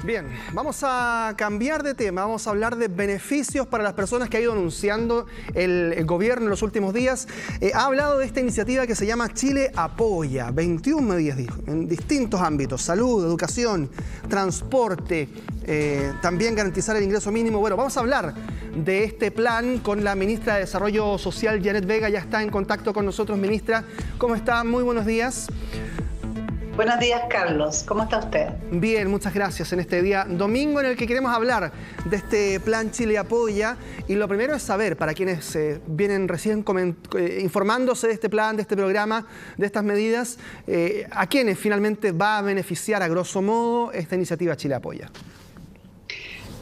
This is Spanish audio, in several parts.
Bien, vamos a cambiar de tema, vamos a hablar de beneficios para las personas que ha ido anunciando el gobierno en los últimos días. Ha hablado de esta iniciativa que se llama Chile Apoya, 21 medidas en distintos ámbitos: salud, educación, transporte, también garantizar el ingreso mínimo. Bueno, vamos a hablar de este plan con la ministra de Desarrollo Social, Janet Vega. Ya está en contacto con nosotros. Ministra, ¿cómo está? Muy buenos días. Buenos días, Carlos. ¿Cómo está usted? Bien, muchas gracias. En este día domingo en el que queremos hablar de este plan Chile Apoya. Y lo primero es saber, para quienes vienen recién informándose de este plan, de este programa, de estas medidas, ¿a quiénes finalmente va a beneficiar, a grosso modo, esta iniciativa Chile Apoya?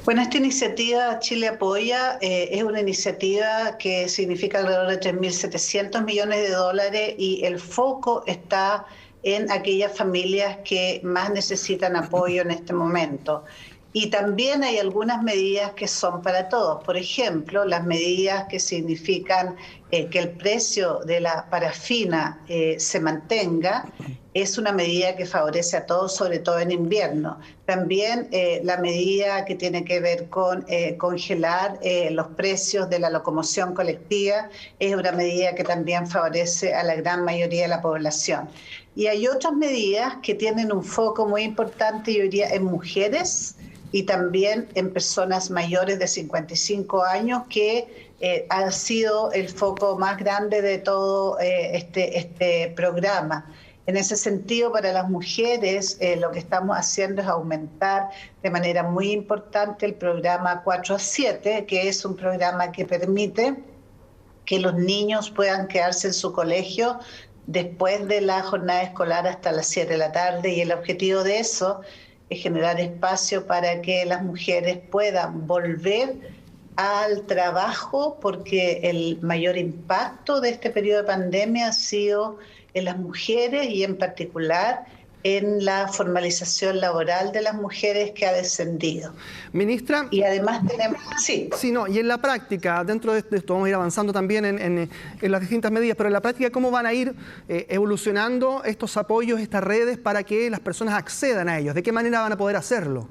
Bueno, esta iniciativa Chile Apoya es una iniciativa que significa alrededor de 3.700 millones de dólares y el foco está en aquellas familias que más necesitan apoyo en este momento. Y también hay algunas medidas que son para todos. Por ejemplo, las medidas que significan que el precio de la parafina se mantenga, es una medida que favorece a todos, sobre todo en invierno. También la medida que tiene que ver con congelar los precios de la locomoción colectiva es una medida que también favorece a la gran mayoría de la población. Y hay otras medidas que tienen un foco muy importante, yo diría, en mujeres y también en personas mayores de 55 años, que ha sido el foco más grande de todo este programa. En ese sentido, para las mujeres, lo que estamos haciendo es aumentar de manera muy importante el programa 4 a 7, que es un programa que permite que los niños puedan quedarse en su colegio después de la jornada escolar hasta las 7 de la tarde, y el objetivo de eso es generar espacio para que las mujeres puedan volver al trabajo, porque el mayor impacto de este periodo de pandemia ha sido en las mujeres y en particular en la formalización laboral de las mujeres, que ha descendido. Ministra. Y además tenemos... Sí. Sí, no, y en la práctica, dentro de esto vamos a ir avanzando también en las distintas medidas, pero en la práctica, ¿cómo van a ir evolucionando estos apoyos, estas redes, para que las personas accedan a ellos? ¿De qué manera van a poder hacerlo?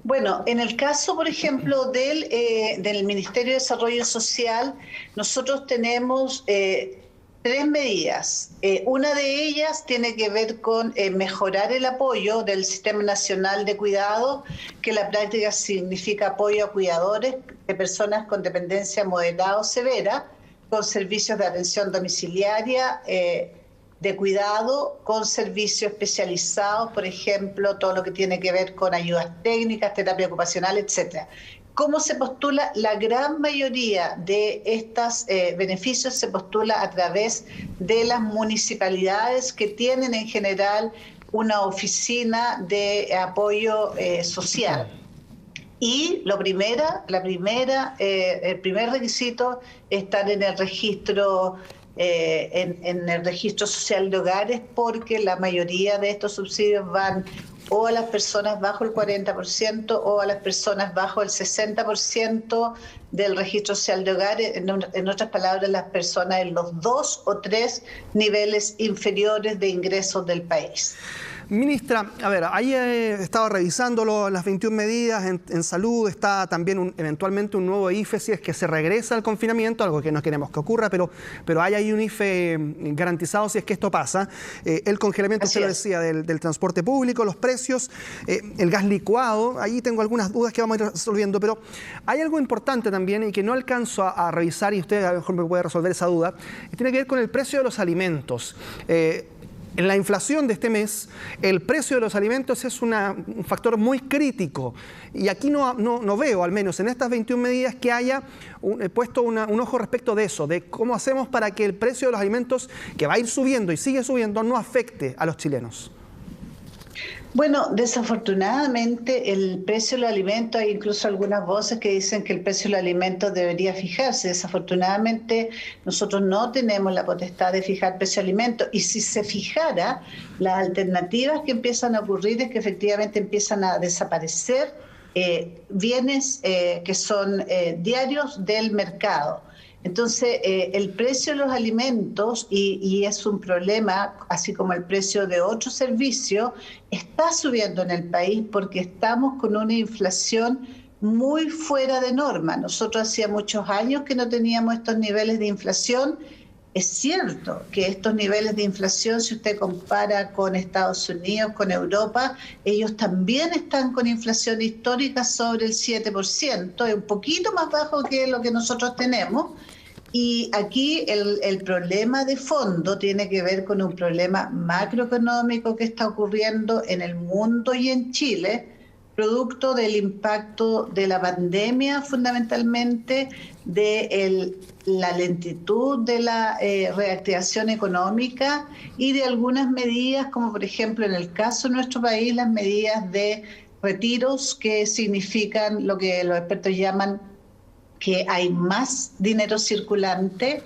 Bueno, en el caso, por ejemplo, del Ministerio de Desarrollo Social, nosotros tenemos 3 medidas. Una de ellas tiene que ver con mejorar el apoyo del Sistema Nacional de Cuidado, que en la práctica significa apoyo a cuidadores de personas con dependencia moderada o severa, con servicios de atención domiciliaria, de cuidado, con servicios especializados, por ejemplo, todo lo que tiene que ver con ayudas técnicas, terapia ocupacional, etcétera. ¿Cómo se postula? La gran mayoría de estos beneficios se postula a través de las municipalidades, que tienen en general una oficina de apoyo social. Y el primer requisito es estar en el registro en el registro social de hogares, porque la mayoría de estos subsidios van o a las personas bajo el 40% o a las personas bajo el 60% del registro social de hogares. En otras palabras, las personas en los 2 o 3 niveles inferiores de ingresos del país. Ministra, a ver, ahí he estado revisando las 21 medidas en salud. Está también eventualmente un nuevo IFE si es que se regresa al confinamiento, algo que no queremos que ocurra, pero hay ahí un IFE garantizado si es que esto pasa. El congelamiento, usted lo decía, del transporte público, los precios, el gas licuado. Ahí tengo algunas dudas que vamos a ir resolviendo, pero hay algo importante también y que no alcanzo a revisar, y usted a lo mejor me puede resolver esa duda, y tiene que ver con el precio de los alimentos. En la inflación de este mes, el precio de los alimentos es un factor muy crítico. Y aquí no veo, al menos en estas 21 medidas, que haya puesto un ojo respecto de eso, de cómo hacemos para que el precio de los alimentos, que va a ir subiendo y sigue subiendo, no afecte a los chilenos. Bueno, desafortunadamente el precio del alimento, hay incluso algunas voces que dicen que el precio del alimento debería fijarse. Desafortunadamente nosotros no tenemos la potestad de fijar precio del alimento, y si se fijara, las alternativas que empiezan a ocurrir es que efectivamente empiezan a desaparecer bienes que son diarios del mercado. Entonces, el precio de los alimentos, y es un problema, así como el precio de otros servicios, está subiendo en el país porque estamos con una inflación muy fuera de norma. Nosotros hacía muchos años que no teníamos estos niveles de inflación. Es cierto que estos niveles de inflación, si usted compara con Estados Unidos, con Europa, ellos también están con inflación histórica sobre el 7%, es un poquito más bajo que lo que nosotros tenemos. Y aquí el problema de fondo tiene que ver con un problema macroeconómico que está ocurriendo en el mundo y en Chile, producto del impacto de la pandemia, fundamentalmente de la lentitud de la reactivación económica y de algunas medidas, como por ejemplo en el caso de nuestro país, las medidas de retiros, que significan lo que los expertos llaman que hay más dinero circulante,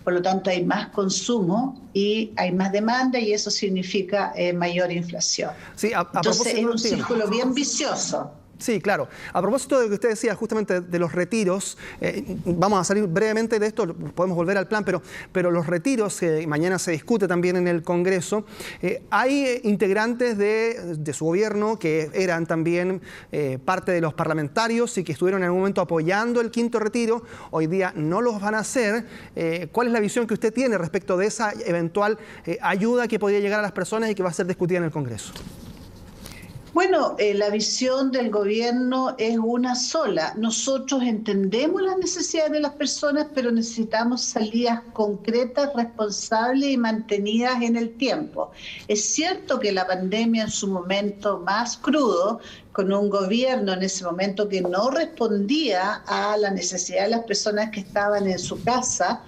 por lo tanto hay más consumo y hay más demanda, y eso significa mayor inflación. Sí, entonces es un círculo bien vicioso. Sí, claro. A propósito de lo que usted decía justamente de los retiros, vamos a salir brevemente de esto, podemos volver al plan, pero los retiros, mañana se discute también en el Congreso, hay integrantes de su gobierno que eran también parte de los parlamentarios y que estuvieron en algún momento apoyando el quinto retiro, hoy día no los van a hacer. ¿Cuál es la visión que usted tiene respecto de esa eventual ayuda que podría llegar a las personas y que va a ser discutida en el Congreso? Bueno, la visión del gobierno es una sola. Nosotros entendemos las necesidades de las personas, pero necesitamos salidas concretas, responsables y mantenidas en el tiempo. Es cierto que la pandemia en su momento más crudo, con un gobierno en ese momento que no respondía a la necesidad de las personas que estaban en su casa,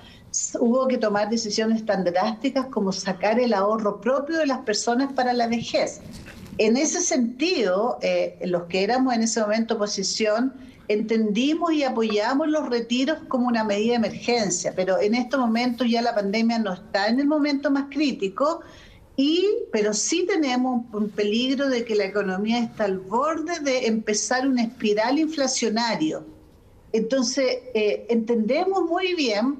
hubo que tomar decisiones tan drásticas como sacar el ahorro propio de las personas para la vejez. En ese sentido, los que éramos en ese momento oposición, entendimos y apoyamos los retiros como una medida de emergencia, pero en estos momentos ya la pandemia no está en el momento más crítico, pero sí tenemos un peligro de que la economía está al borde de empezar una espiral inflacionaria. Entonces, entendemos muy bien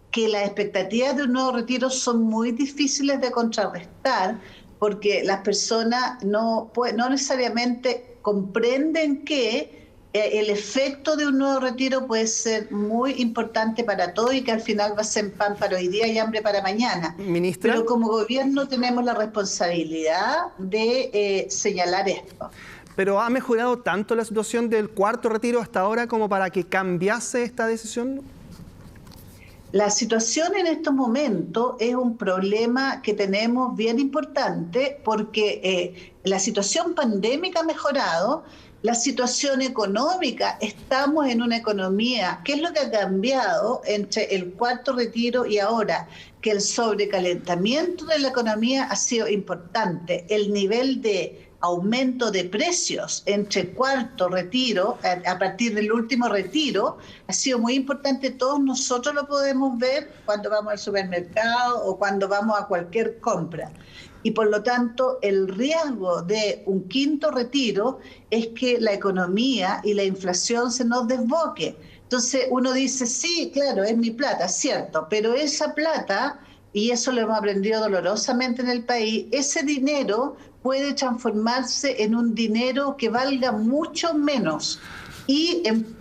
que las expectativas de un nuevo retiro son muy difíciles de contrarrestar, porque las personas no necesariamente comprenden que el efecto de un nuevo retiro puede ser muy importante para todos y que al final va a ser pan para hoy día y hambre para mañana. Ministra. Pero como gobierno tenemos la responsabilidad de señalar esto. ¿Pero ha mejorado tanto la situación del cuarto retiro hasta ahora como para que cambiase esta decisión? La situación en estos momentos es un problema que tenemos bien importante porque la situación pandémica ha mejorado, la situación económica, estamos en una economía, ¿qué es lo que ha cambiado entre el cuarto retiro y ahora? Que el sobrecalentamiento de la economía ha sido importante, el nivel de aumento de precios entre cuarto retiro, a partir del último retiro, ha sido muy importante. Todos nosotros lo podemos ver cuando vamos al supermercado o cuando vamos a cualquier compra. Y por lo tanto, el riesgo de un quinto retiro es que la economía y la inflación se nos desboque. Entonces uno dice, sí, claro, es mi plata, cierto, pero esa plata, y eso lo hemos aprendido dolorosamente en el país, ese dinero puede transformarse en un dinero que valga mucho menos. Y en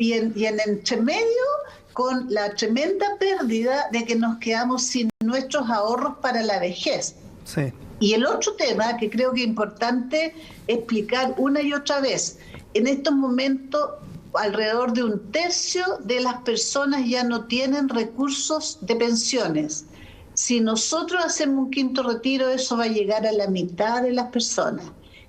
entremedio, con la tremenda pérdida de que nos quedamos sin nuestros ahorros para la vejez. Sí. Y el otro tema que creo que es importante explicar una y otra vez, en estos momentos alrededor de un tercio de las personas ya no tienen recursos de pensiones. Si nosotros hacemos un quinto retiro, eso va a llegar a la mitad de las personas.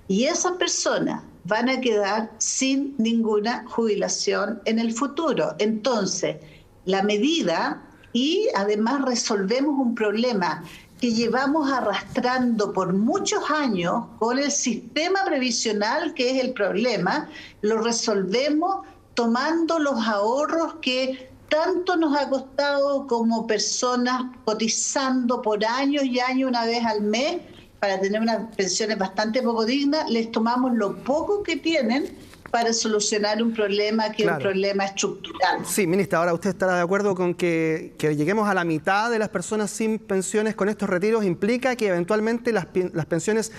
Y esas personas van a quedar sin ninguna jubilación en el futuro. Entonces, la medida, y además resolvemos un problema que llevamos arrastrando por muchos años con el sistema previsional, que es el problema, lo resolvemos tomando los ahorros que tanto nos ha costado como personas cotizando por años y años una vez al mes para tener unas pensiones bastante poco dignas, les tomamos lo poco que tienen para solucionar un problema que es un problema estructural. Sí, ministra, ahora usted estará de acuerdo con que lleguemos a la mitad de las personas sin pensiones con estos retiros, implica que eventualmente las pensiones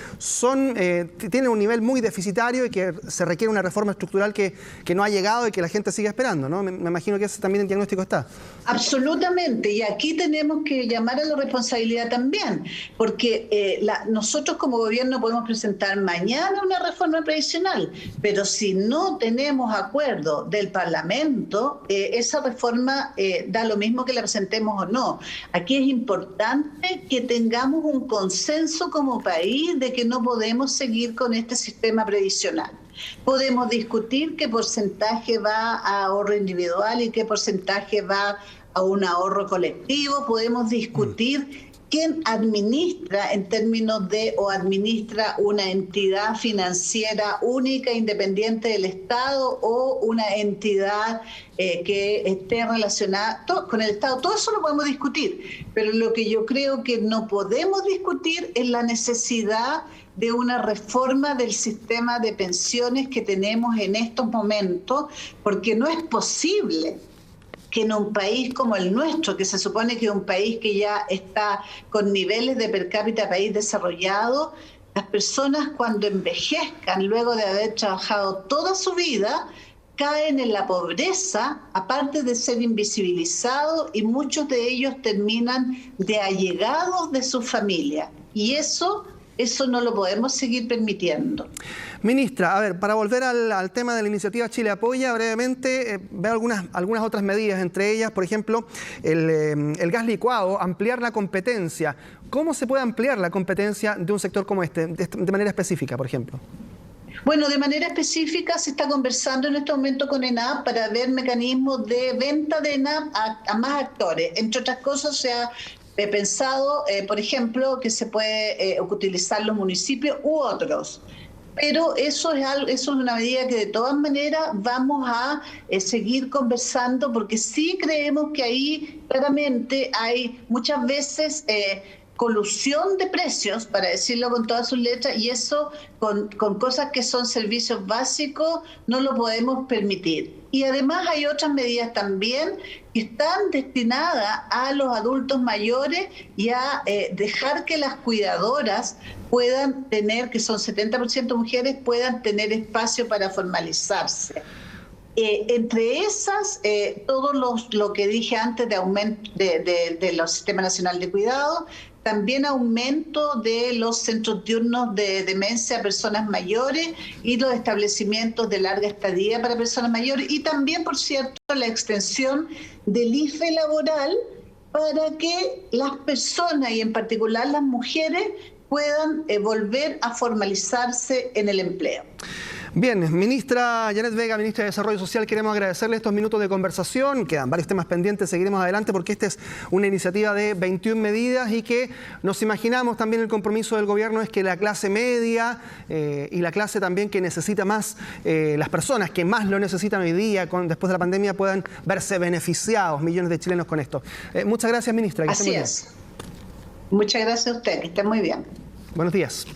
tienen un nivel muy deficitario y que se requiere una reforma estructural que no ha llegado y que la gente sigue esperando, ¿no? Me imagino que ese también el diagnóstico está. Absolutamente, y aquí tenemos que llamar a la responsabilidad también, porque nosotros como gobierno podemos presentar mañana una reforma previsional, pero si no tenemos acuerdo del Parlamento, esa reforma da lo mismo que la presentemos o no. Aquí es importante que tengamos un consenso como país de que no podemos seguir con este sistema previsional. Podemos discutir qué porcentaje va a ahorro individual y qué porcentaje va a un ahorro colectivo. Podemos discutir quién administra en términos de o administra una entidad financiera única, independiente del Estado o una entidad que esté relacionada con el Estado. Todo eso lo podemos discutir, pero lo que yo creo que no podemos discutir es la necesidad de una reforma del sistema de pensiones que tenemos en estos momentos, porque no es posible que en un país como el nuestro, que se supone que es un país que ya está con niveles de per cápita país desarrollado, las personas cuando envejezcan, luego de haber trabajado toda su vida, caen en la pobreza, aparte de ser invisibilizados, y muchos de ellos terminan de allegados de su familia. Y eso no lo podemos seguir permitiendo. Ministra, a ver, para volver al tema de la iniciativa Chile Apoya, brevemente, veo algunas otras medidas, entre ellas, por ejemplo, el gas licuado, ampliar la competencia. ¿Cómo se puede ampliar la competencia de un sector como este, de manera específica, por ejemplo? Bueno, de manera específica se está conversando en este momento con ENAP para ver mecanismos de venta de ENAP a más actores. Entre otras cosas, se ha pensado, por ejemplo, que se puede utilizar los municipios u otros. Pero eso es una medida que de todas maneras vamos a seguir conversando, porque sí creemos que ahí claramente hay muchas veces colusión de precios, para decirlo con todas sus letras, y eso con cosas que son servicios básicos no lo podemos permitir. Y además hay otras medidas también que están destinadas a los adultos mayores y a dejar que las cuidadoras puedan tener, que son 70% mujeres, puedan tener espacio para formalizarse. Entre esas, todo lo que dije antes de aumento de los Sistemas Nacional de Cuidado, también aumento de los centros diurnos de demencia a personas mayores y los establecimientos de larga estadía para personas mayores, y también, por cierto, la extensión del IFE laboral para que las personas, y en particular las mujeres, puedan volver a formalizarse en el empleo. Bien, ministra Janet Vega, ministra de Desarrollo Social, queremos agradecerle estos minutos de conversación. Quedan varios temas pendientes, seguiremos adelante porque esta es una iniciativa de 21 medidas y que nos imaginamos también el compromiso del gobierno es que la clase media y la clase también que necesita más, las personas que más lo necesitan hoy día, después de la pandemia, puedan verse beneficiados, millones de chilenos con esto. Muchas gracias, ministra. Así es. Muchas gracias a usted, que esté muy bien. Buenos días.